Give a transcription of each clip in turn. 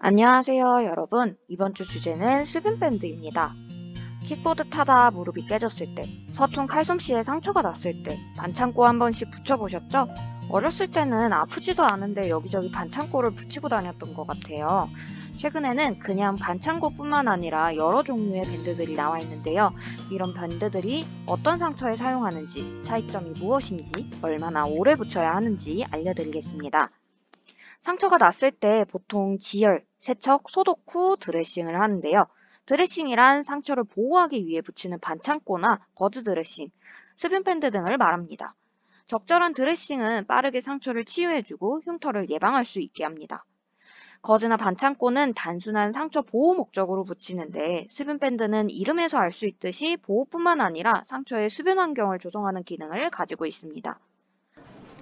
안녕하세요, 여러분. 이번 주 주제는 수빈밴드입니다. 킥보드 타다 무릎이 깨졌을 때, 서툰 칼솜씨에 상처가 났을 때 반창고 한 번씩 붙여보셨죠? 어렸을 때는 아프지도 않은데 여기저기 반창고를 붙이고 다녔던 것 같아요. 최근에는 그냥 반창고뿐만 아니라 여러 종류의 밴드들이 나와 있는데요. 이런 밴드들이 어떤 상처에 사용하는지, 차이점이 무엇인지, 얼마나 오래 붙여야 하는지 알려드리겠습니다. 상처가 났을 때 보통 지혈, 세척, 소독 후 드레싱을 하는데요. 드레싱이란 상처를 보호하기 위해 붙이는 반창고나 거즈 드레싱, 스빈밴드 등을 말합니다. 적절한 드레싱은 빠르게 상처를 치유해주고 흉터를 예방할 수 있게 합니다. 거즈나 반창고는 단순한 상처 보호 목적으로 붙이는데 스빈밴드는 이름에서 알 수 있듯이 보호뿐만 아니라 상처의 수분 환경을 조성하는 기능을 가지고 있습니다.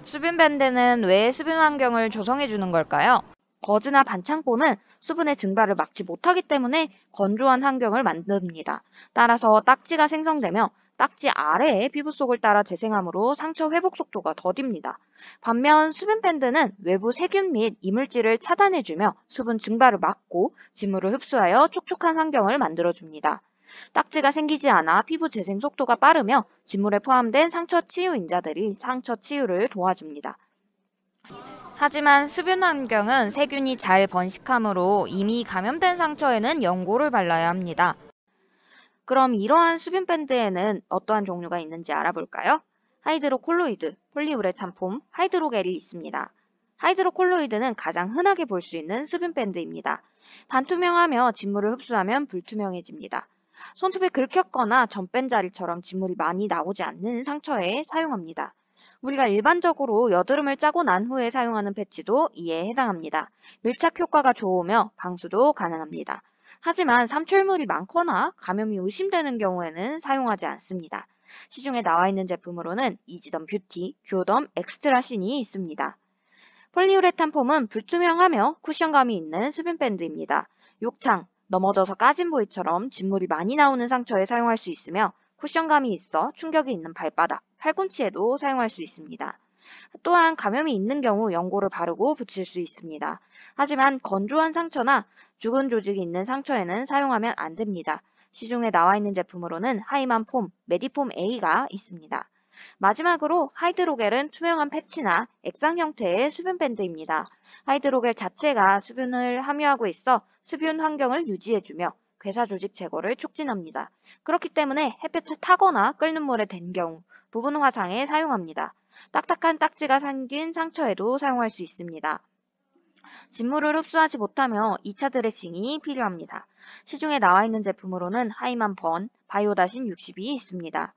수분밴드는 왜 수분 환경을 조성해 주는 걸까요? 거즈나 반창고는 수분의 증발을 막지 못하기 때문에 건조한 환경을 만듭니다. 따라서 딱지가 생성되며 딱지 아래의 피부 속을 따라 재생하므로 상처 회복 속도가 더딥니다. 반면 수분밴드는 외부 세균 및 이물질을 차단해주며 수분 증발을 막고 진물을 흡수하여 촉촉한 환경을 만들어줍니다. 딱지가 생기지 않아 피부 재생 속도가 빠르며 진물에 포함된 상처 치유 인자들이 상처 치유를 도와줍니다. 하지만 수분 환경은 세균이 잘 번식하므로 이미 감염된 상처에는 연고를 발라야 합니다. 그럼 이러한 수분 밴드에는 어떠한 종류가 있는지 알아볼까요? 하이드로콜로이드, 폴리우레탄 폼, 하이드로겔이 있습니다. 하이드로콜로이드는 가장 흔하게 볼 수 있는 수분 밴드입니다. 반투명하며 진물을 흡수하면 불투명해집니다. 손톱에 긁혔거나 전 뺀 자리처럼 진물이 많이 나오지 않는 상처에 사용합니다. 우리가 일반적으로 여드름을 짜고 난 후에 사용하는 패치도 이에 해당합니다. 밀착 효과가 좋으며 방수도 가능합니다. 하지만 삼출물이 많거나 감염이 의심되는 경우에는 사용하지 않습니다. 시중에 나와 있는 제품으로는 이지덤 뷰티, 듀오덤 엑스트라 신이 있습니다. 폴리우레탄 폼은 불투명하며 쿠션감이 있는 수분밴드입니다. 욕창, 넘어져서 까진 부위처럼 진물이 많이 나오는 상처에 사용할 수 있으며 쿠션감이 있어 충격이 있는 발바닥, 팔꿈치에도 사용할 수 있습니다. 또한 감염이 있는 경우 연고를 바르고 붙일 수 있습니다. 하지만 건조한 상처나 죽은 조직이 있는 상처에는 사용하면 안 됩니다. 시중에 나와 있는 제품으로는 하이만 폼, 메디폼 A가 있습니다. 마지막으로 하이드로겔은 투명한 패치나 액상 형태의 수분 밴드입니다. 하이드로겔 자체가 수분을 함유하고 있어 수분 환경을 유지해주며 괴사 조직 제거를 촉진합니다. 그렇기 때문에 햇볕에 타거나 끓는 물에 댄 경우 부분 화상에 사용합니다. 딱딱한 딱지가 생긴 상처에도 사용할 수 있습니다. 진물을 흡수하지 못하며 2차 드레싱이 필요합니다. 시중에 나와 있는 제품으로는 하이만 번, 바이오다신 60이 있습니다.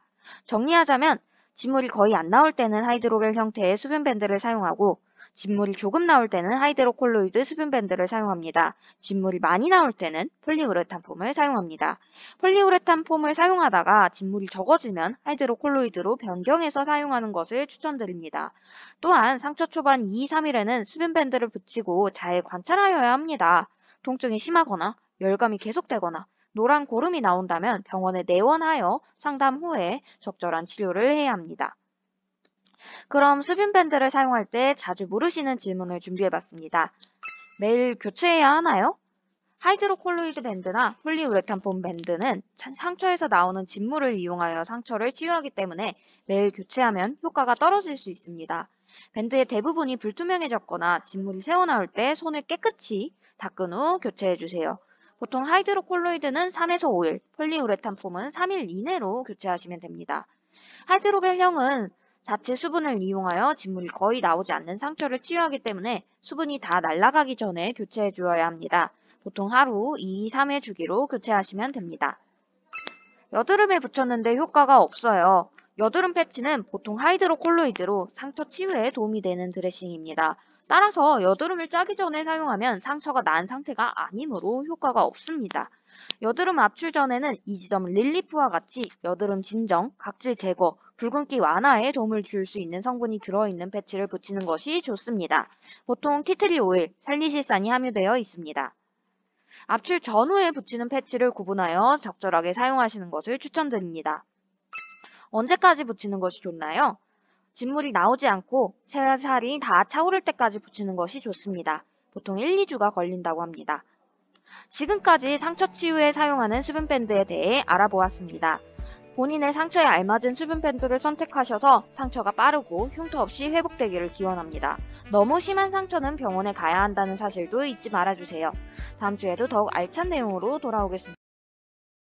정리하자면 진물이 거의 안 나올 때는 하이드로겔 형태의 수분밴드를 사용하고 진물이 조금 나올 때는 하이드로콜로이드 수분밴드를 사용합니다. 진물이 많이 나올 때는 폴리우레탄 폼을 사용합니다. 폴리우레탄 폼을 사용하다가 진물이 적어지면 하이드로콜로이드로 변경해서 사용하는 것을 추천드립니다. 또한 상처 초반 2, 3일에는 수분밴드를 붙이고 잘 관찰하여야 합니다. 통증이 심하거나 열감이 계속되거나 노란 고름이 나온다면 병원에 내원하여 상담 후에 적절한 치료를 해야 합니다. 그럼 수분밴드를 사용할 때 자주 물으시는 질문을 준비해봤습니다. 매일 교체해야 하나요? 하이드로콜로이드 밴드나 폴리우레탄 폼 밴드는 상처에서 나오는 진물을 이용하여 상처를 치유하기 때문에 매일 교체하면 효과가 떨어질 수 있습니다. 밴드의 대부분이 불투명해졌거나 진물이 새어나올 때 손을 깨끗이 닦은 후 교체해주세요. 보통 하이드로콜로이드는 3에서 5일, 폴리우레탄 폼은 3일 이내로 교체하시면 됩니다. 하이드로겔형은 자체 수분을 이용하여 진물이 거의 나오지 않는 상처를 치유하기 때문에 수분이 다 날아가기 전에 교체해 주어야 합니다. 보통 하루 2, 3회 주기로 교체하시면 됩니다. 여드름에 붙였는데 효과가 없어요. 여드름 패치는 보통 하이드로콜로이드로 상처 치유에 도움이 되는 드레싱입니다. 따라서 여드름을 짜기 전에 사용하면 상처가 난 상태가 아니므로 효과가 없습니다. 여드름 압출 전에는 이지덤 릴리프와 같이 여드름 진정, 각질 제거, 붉은기 완화에 도움을 줄 수 있는 성분이 들어있는 패치를 붙이는 것이 좋습니다. 보통 티트리 오일, 살리실산이 함유되어 있습니다. 압출 전후에 붙이는 패치를 구분하여 적절하게 사용하시는 것을 추천드립니다. 언제까지 붙이는 것이 좋나요? 진물이 나오지 않고 살이 다 차오를 때까지 붙이는 것이 좋습니다. 보통 1, 2주가 걸린다고 합니다. 지금까지 상처 치유에 사용하는 수분밴드에 대해 알아보았습니다. 본인의 상처에 알맞은 수분밴드를 선택하셔서 상처가 빠르고 흉터 없이 회복되기를 기원합니다. 너무 심한 상처는 병원에 가야 한다는 사실도 잊지 말아주세요. 다음 주에도 더욱 알찬 내용으로 돌아오겠습니다.